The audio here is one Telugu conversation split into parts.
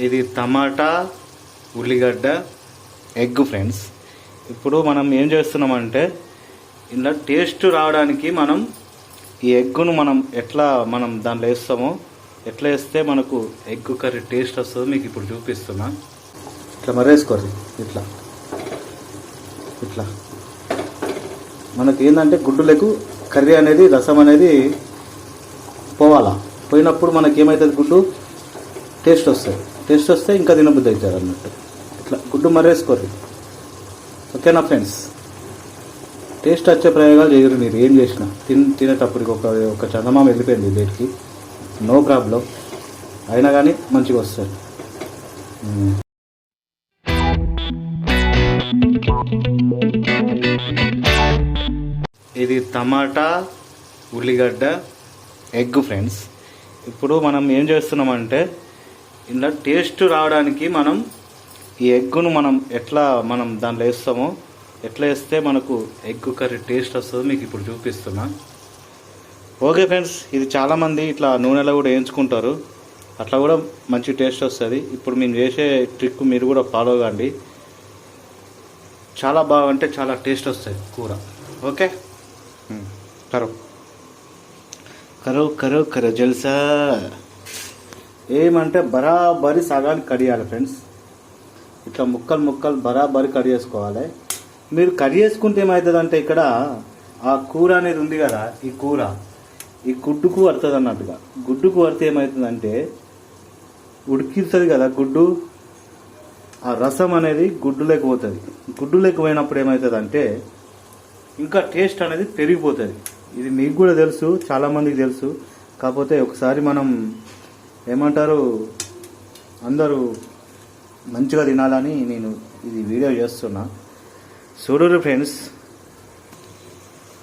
ఇది టమాటా ఉల్లిగడ్డ ఎగ్ ఫ్రెండ్స్. ఇప్పుడు మనం ఏం చేస్తున్నామంటే ఇలా టేస్ట్ రావడానికి మనం ఈ ఎగ్గును మనం దాంట్లో వేస్తామో, ఎట్లా వేస్తే మనకు ఎగ్ కర్రీ టేస్ట్ వస్తుందో మీకు ఇప్పుడు చూపిస్తున్నా. ఇట్లా మరేసుకోరు, ఇట్లా ఇట్లా మనకి ఏంటంటే గుడ్డులకు కర్రీ అనేది, రసం అనేది పోవాలా. పోయినప్పుడు మనకి ఏమవుతుంది, గుడ్డు టేస్ట్ వస్తే ఇంకా తినబుద్ధి అవుతుంది అన్నట్టు. ఇట్లా గుడ్డు మరేసుకోరు, ఓకేనా ఫ్రెండ్స్? టేస్ట్ వచ్చే ప్రయోగాలు చేయరు మీరు ఏం చేసినా. తినేటప్పటికి ఒక చందమామ వెళ్ళిపోయింది బయటికి, నో ప్రాబ్లం, అయినా కానీ మంచిగా వస్తుంది. ఇది టమాటా ఉల్లిగడ్డ ఎగ్ ఫ్రెండ్స్. ఇప్పుడు మనం ఏం చేస్తున్నామంటే ఇలా టేస్ట్ రావడానికి మనం ఈ ఎగ్గును ఎట్లా దాంట్లో వేస్తామో, ఎట్లా వేస్తే మనకు ఎగ్ కర్రీ టేస్ట్ వస్తుందో మీకు ఇప్పుడు చూపిస్తున్నా. ఓకే ఫ్రెండ్స్, ఇది చాలామంది ఇట్లా నూనెలో కూడా వేయించుకుంటారు, అట్లా కూడా మంచి టేస్ట్ వస్తుంది. ఇప్పుడు మేము చేసే ట్రిక్ మీరు కూడా ఫాలో కాండి, చాలా బాగా అంటే చాలా టేస్ట్ వస్తుంది కూర. ఓకే, కరో కరో కరో కరో జల్సా. ఏమంటే బరాబరి సగానికి కడియాలి ఫ్రెండ్స్. ఇట్లా ముక్కలు బరాబరి కడి చేసుకోవాలి. మీరు కడి చేసుకుంటే ఏమవుతుందంటే ఇక్కడ ఆ కూర అనేది ఉంది కదా, ఈ గుడ్డుకు పడుతుంది అన్నట్టుగా. గుడ్డుకు పడితే ఏమవుతుందంటే ఉడికిస్తుంది కదా గుడ్డు, ఆ రసం అనేది గుడ్డులోకి పోతుంది. గుడ్డులోకి పోయినప్పుడు ఏమవుతుందంటే ఇంకా టేస్ట్ అనేది పెరిగిపోతుంది. ఇది మీకు కూడా తెలుసు, చాలామందికి తెలుసు. కాకపోతే ఒకసారి మనం ఏమంటారు, అందరూ మంచిగా తినాలని నేను ఇది వీడియో చేస్తున్నా. చూడరు ఫ్రెండ్స్,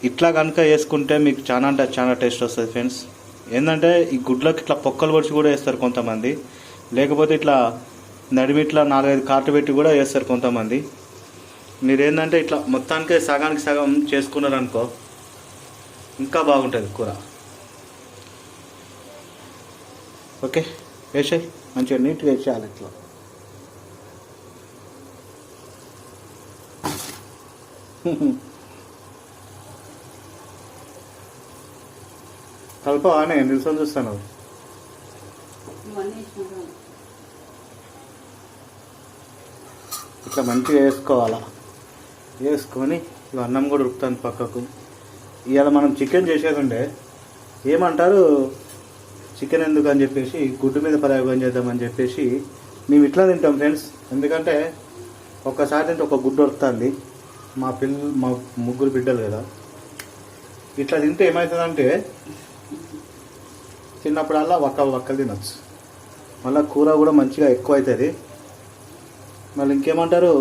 ఇట్లా కనుక వేసుకుంటే మీకు చాలా అంటే చాలా టేస్ట్ వస్తుంది ఫ్రెండ్స్. ఏంటంటే ఈ గుడ్లకు ఇట్లా పొక్కలు పొడిచి కూడా వేస్తారు కొంతమంది, లేకపోతే ఇట్లా నడిమిట్లా 4-5 కాట్లు పెట్టి కూడా వేస్తారు కొంతమంది. మీరు ఏంటంటే ఇట్లా మొత్తానికే సగానికి సగం చేసుకున్నారనుకో ఇంకా బాగుంటుంది కూర. ఓకే, వేసాయి మంచిగా నీట్గా వేసేయాలి. ఇట్లా కలపవానే నిల్సొని చూస్తాను. ఇట్లా మంచిగా వేసుకోవాలా. వేసుకొని ఇవి అన్నం కూడా ఉరుకుతాను పక్కకు. ఇవాళ మనం చికెన్ చేసేది ఉండే, ఏమంటారు చికెన్ ఎందుకు అని చెప్పేసి గుడ్డు మీద ప్రయోగం చేద్దామని చెప్పేసి మేము ఇట్లా తింటాం ఫ్రెండ్స్. ఎందుకంటే ఒక్కసారి తింటే ఒక గుడ్డు వస్తుంది. మా ముగ్గురు బిడ్డలు కదా, ఇట్లా తింటే ఏమవుతుందంటే తిన్నప్పుడల్లా ఒక్కలు తినొచ్చు. మళ్ళీ కూర కూడా మంచిగా ఎక్కువ అవుతుంది. మళ్ళీ ఇంకేమంటారు,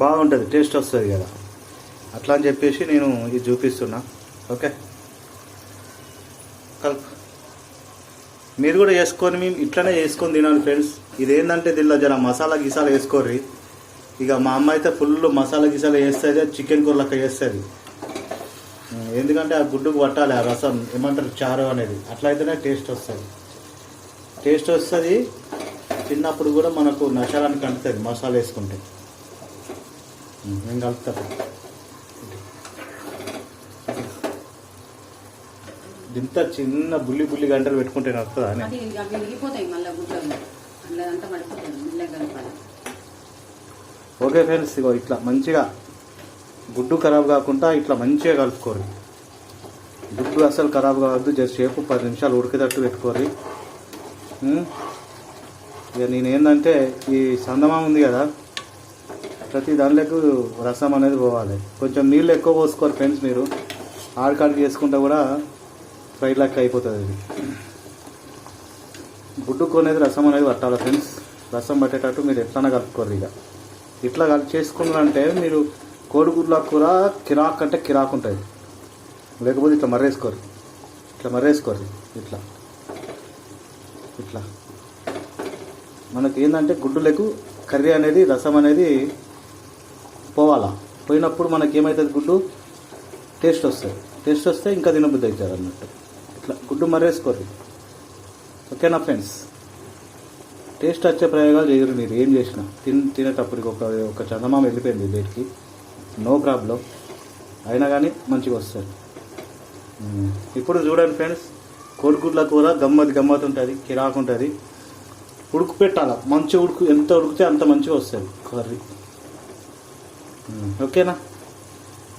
బాగుంటుంది, టేస్ట్ వస్తుంది కదా. అట్లా అని చెప్పేసి నేను ఇది చూపిస్తున్నా. ఓకే, కలుపు. మీరు కూడా చేసుకొని మేము ఇట్లనే చేసుకొని తినాలి ఫ్రెండ్స్. ఇదేంటంటే దీనిలో జర మసాలా గిసాలు వేసుకోర్రి. ఇక మా అమ్మ అయితే ఫుల్ మసాలా గిసాలు వేస్తుంది, చికెన్ కూర లెక్క వేస్తుంది. ఎందుకంటే ఆ గుడ్డుకు పట్టాలి ఆ రసం, ఏమంటారు చారు అనేది. అట్లా అయితేనే టేస్ట్ వస్తుంది. తిన్నప్పుడు కూడా మనకు నషాలానికి అంటుతుంది మసాలా వేసుకుంటే. నేను కలుపుతాను. ఇంత చిన్న బుల్లి గంటలు పెట్టుకుంటే వస్తుందా? ఓకే ఫ్రెండ్స్, ఇగో ఇట్లా మంచిగా గుడ్డు ఖరాబ్ కాకుండా ఇట్లా మంచిగా కలుపుకోరు. గుడ్డు అసలు ఖరాబ్ కావద్దు, జరసేపు 10 నిమిషాలు ఉడికేటట్టు పెట్టుకోరు. ఇక నేనేందంటే ఈ సందమా ఉంది కదా, ప్రతి దానిలోకి రసం అనేది పోవాలి. కొంచెం నీళ్ళు ఎక్కువ పోసుకోరు ఫ్రెండ్స్. మీరు ఆడికాడికి చేసుకుంటే కూడా ఫ్రై లెక్క అయిపోతుంది. ఇది గుడ్డుకు అనేది రసం అనేది పట్టాలి ఫ్రెండ్స్. రసం పట్టేటట్టు మీరు ఎట్లన్నా కలుపుకోరు. ఇక ఇట్లా చేసుకున్నారంటే మీరు కోడిగుడ్ల కూర కిరాక్ అంటే కిరాక్ ఉంటుంది. లేకపోతే ఇట్లా మర్రేసుకోరు. ఇట్లా మనకి ఏంటంటే గుడ్డులకు కర్రీ అనేది, రసం అనేది పోవాలా. పోయినప్పుడు మనకి ఏమవుతుంది, గుడ్డు టేస్ట్ వస్తే ఇంకా తినబుద్ధి అవుతుంది అన్నట్టు. ఇట్లా గుడ్డు మర్రేసుకోరు. ఓకేనా ఫ్రెండ్స్? టేస్ట్ వచ్చే ప్రయోగాలు చేయరు మీరు ఏం చేసినా. తినేటప్పటికి ఒక చందమామ వెళ్ళిపోయింది బయటికి, నో ప్రాబ్లం, అయినా కానీ మంచిగా వస్తుంది. ఇప్పుడు చూడండి ఫ్రెండ్స్, కోడిగుడ్ల కూర గమ్మత్ ఉంటుంది, కిరాకు ఉంటుంది. ఉడుకు పెట్టాలి, మంచి ఉడుకు, ఎంత ఉడికితే అంత మంచిగా వస్తుంది కర్రీ. ఓకేనా?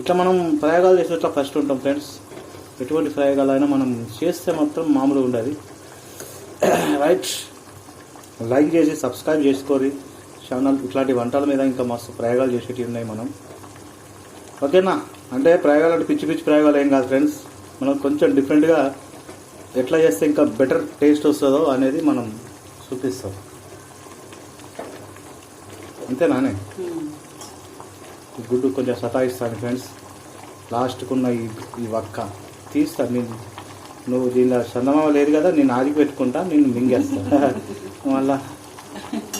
ఇట్లా మనం ప్రయోగాలు చేసేట్లా ఫస్ట్ ఉంటాం ఫ్రెండ్స్. ఎటువంటి ప్రయోగాలు అయినా మనం చేస్తే మాత్రం మామూలుగా ఉండదు. రైట్, లైక్ చేసి సబ్స్క్రైబ్ చేసుకోరి ఛానల్. ఇట్లాంటి వంటల మీద ఇంకా మస్తు ప్రయోగాలు చేసేటివి ఉన్నాయి మనం. ఓకేనా? అంటే ప్రయోగాలు అంటే పిచ్చి ప్రయోగాలు ఏం కాదు ఫ్రెండ్స్. మనం కొంచెం డిఫరెంట్గా ఎట్లా చేస్తే ఇంకా బెటర్ టేస్ట్ వస్తుందో అనేది మనం చూపిస్తాం. అంతేనానే? ఈ గుడ్డు కొంచెం సతాయిస్తాను ఫ్రెండ్స్. లాస్ట్కున్న ఈ వక్క తీస్తాను నేను. నువ్వు దీనిలో చందమామ లేదు కదా, నేను ఆదికి పెట్టుకుంటా, నేను మింగేస్తా. మళ్ళా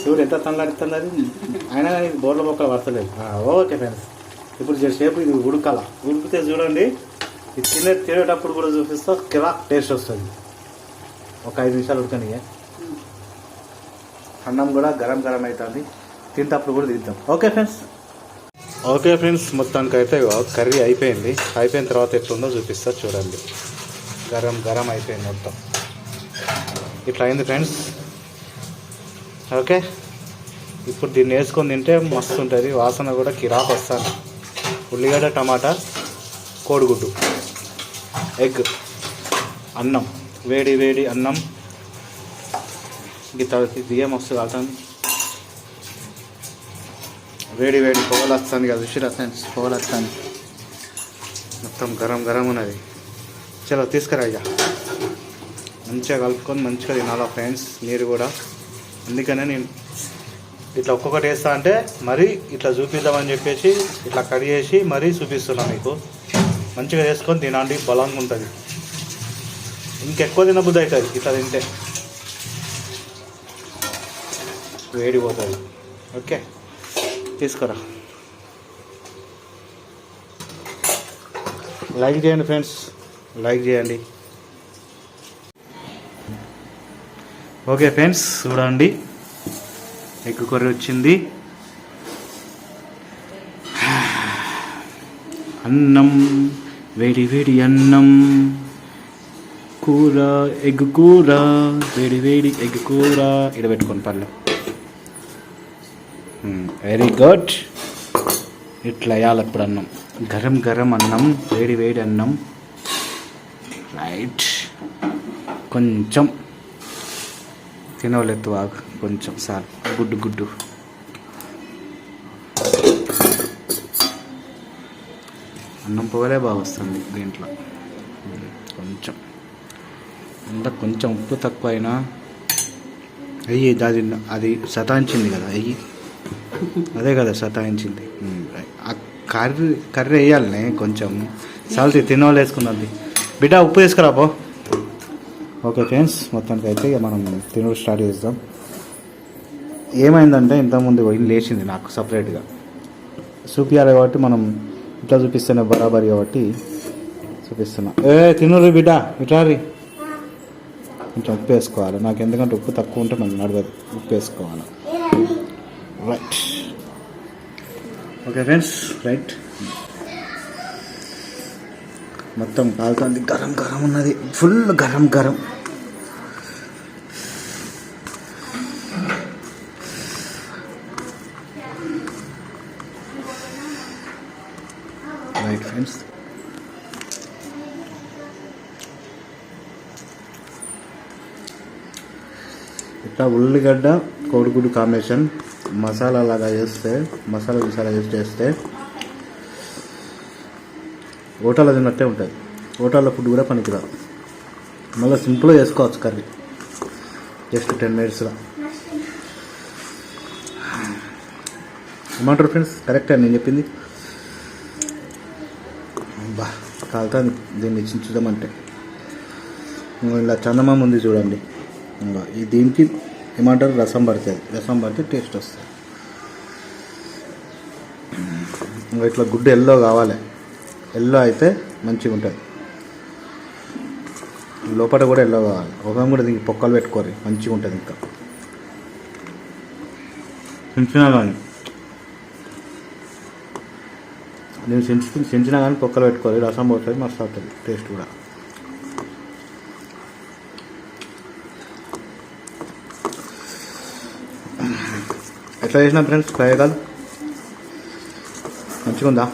చూడు ఎంత తనలాడుతుంది అది, అయినా కానీ బోర్ల బొక్కలు పడతలేదు. ఓకే ఫ్రెండ్స్, ఇప్పుడు చేసేపు ఇది ఉడకాల. ఉడికితే చూడండి, ఇది తినేటప్పుడు కూడా చూపిస్తా, కిరాక్ టేస్ట్ వస్తుంది. ఒక 5 నిమిషాలు ఉడకని. అన్నం కూడా గరం అవుతుంది, తింటప్పుడు కూడా తింటాం. ఓకే ఫ్రెండ్స్, మొత్తానికి అయితే కర్రీ అయిపోయింది. అయిపోయిన తర్వాత ఎట్లుందో చూపిస్తా చూడండి. గరం అయిపోయింది మొత్తం, ఇట్లా అయింది ఫ్రెండ్స్. ఓకే, ఇప్పుడు దీన్ని వేసుకొని తింటే మస్తు ఉంటుంది, వాసన కూడా కిరాక్ వస్తుంది. ఉల్లిగడ్డ, టమాటా, కోడిగుడ్డు, ఎగ్, అన్నం, వేడి అన్నం. బియ్యం వస్తుంది అవుతుంది, వేడి పొగలు వస్తుంది కదా, చూసిరా ఫ్రెండ్స్, పొగలు వస్తుంది మొత్తం గరం ఉన్నది. చలో తీసుకురా ఇక, మంచిగా కలుపుకొని మంచిగా తినాలా ఫ్రెండ్స్ మీరు కూడా. అందుకనే నేను ఇట్లా ఒక్కొక్కటి వేస్తా అంటే మరీ ఇట్లా చూపిద్దామని చెప్పేసి ఇట్లా కట్ చేసి మరీ చూపిస్తున్నా మీకు. మంచిగా వేసుకొని తినండి, బలంగా ఉంటుంది. ఇంకెక్కువ తినబుద్ధి అవుతుంది ఇట్లా తింటే, వేడిపోతుంది. ఓకే, తీసుకురా. లైక్ చేయండి ఫ్రెండ్స్, లైక్ చేయండి. ఓకే ఫ్రెండ్స్, చూడండి ఎగ్ కర్రీ వచ్చింది. అన్నం, వేడి అన్నం, కూర, ఎగ్ కూర, వేడి ఎగ్ కూర. ఇక్కడ పెట్టుకోండి పర్లేదు. Very good. ఇట్లా వేయాలి ఇప్పుడు అన్నం, గరం అన్నం, వేడి అన్నం. రైట్, కొంచెం తినవలేదు బాగా, కొంచెం సార్ గుడ్డు. అన్నం పొగలే బాగా వస్తుంది దీంట్లో. కొంచెం ఉప్పు తక్కువ అయినా అయ్యి అది సతాయించింది కదా, అదే కదా సతాయించింది. కర్రీ వేయాలనే కొంచెం సాల్తీ తినవాళ్ళు వేసుకున్నది. బిడ్డ ఉప్పు తీసుకురాపో. ఓకే ఫ్రెండ్స్, మొత్తానికి అయితే ఇక మనం తినడం స్టార్ట్ చేద్దాం. ఏమైందంటే ఇంతకుముందు లేచింది నాకు సపరేట్గా చూపించాలి కాబట్టి మనం ఇట్లా చూపిస్తేనే బరాబరి కాబట్టి చూపిస్తున్నా. తినరు బిడ్డ, ఇటారి కొంచెం ఉప్పు వేసుకోవాలి. నాకు ఎందుకంటే ఉప్పు తక్కువ ఉంటే మనకు నడవదు, ఉప్పు వేసుకోవాలి. Right, okay friends, right. మొత్తం కాలుతుంది, గరం ఉన్నది, ఫుల్ గరం. రైట్ ఫ్రెండ్స్, ఇట్లా ఉల్లిగడ్డ కోడిగుడ్డు కాంబినేషన్ మసాలా లాగా చేస్తే, మసాలా యూజ్ చేస్తే హోటల్లో తిన్నట్టే ఉంటుంది. హోటల్లో ఫుడ్ కూడా పనికిరాదు. మళ్ళీ సింపుల్గా చేసుకోవచ్చు కర్రీ, జస్ట్ 10 minutesలో. ఏమంటారు ఫ్రెండ్స్? కరెక్టే నేను చెప్పింది? బా కాలుతా దీన్ని చూద్దామంటే. ఇలా చందమామ ఉంది చూడండి, ఈ దీనికి ఏమంటారు, రసం పడుతుంది. రసం పడితే టేస్ట్ వస్తుంది. ఇట్లా గుడ్డు ఎల్లో కావాలి, ఎల్లో అయితే మంచిగా ఉంటుంది. లోపల కూడా ఎల్లో కావాలి. ఒకం కూడా దీనికి పొక్కలు పెట్టుకోరు, మంచిగా ఉంటుంది. ఇంకా చించినా కానీ నేను చించినా కానీ పొక్కలు పెట్టుకోవాలి. రసం పోతుంది, మస్తు అవుతుంది టేస్ట్ కూడా. ఎట్లా చేసినా ఫ్రెండ్స్ ఫ్రై కాదు, మంచిగా ఉందా?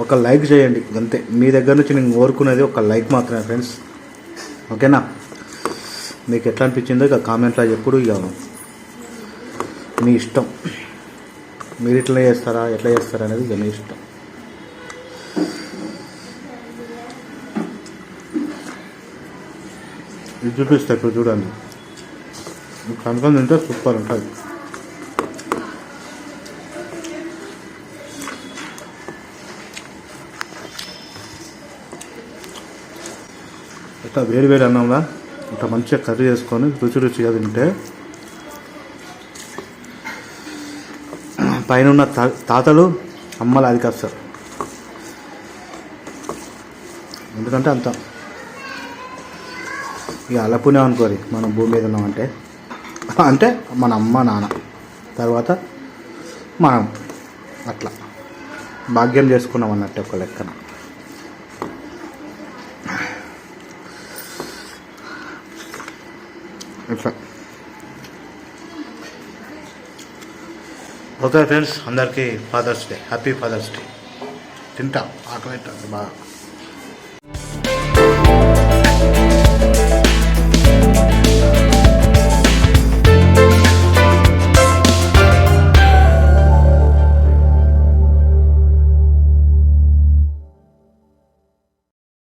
ఒక లైక్ చేయండి అంతే. మీ దగ్గర నుంచి నేను కోరుకునేది ఒక లైక్ మాత్రమే ఫ్రెండ్స్, ఓకేనా? మీకు ఎట్లా అనిపించిందో ఇక కామెంట్లో ఎప్పుడు ఇక మీ ఇష్టం. మీరు ఎట్లా చేస్తారా అనేది ఇక మీ ఇష్టం. ఇది చూపిస్తా ఇప్పుడు చూడండి. కనుకొని తింటే సూపర్ ఉంటుంది. ఇట్లా వేడి వేడి అన్నంలా ఇట్లా మంచిగా కర్రీ చేసుకొని రుచిగా తింటే పైన ఉన్న తాతలు అమ్మలు అది కాస్తారు. ఎందుకంటే అంత ఇక అలపునే అనుకోరి మనం భూమి మీద ఉన్నామంటే, అంటే మన అమ్మ నాన్న తర్వాత మనం అట్లా భాగ్యం చేసుకున్నాం అన్నట్టు ఒక లెక్కన. ఇట్లా ఓకే ఫ్రెండ్స్, అందరికీ Father's Day, happy Father's Day. తింటా ఆకలి బాగా.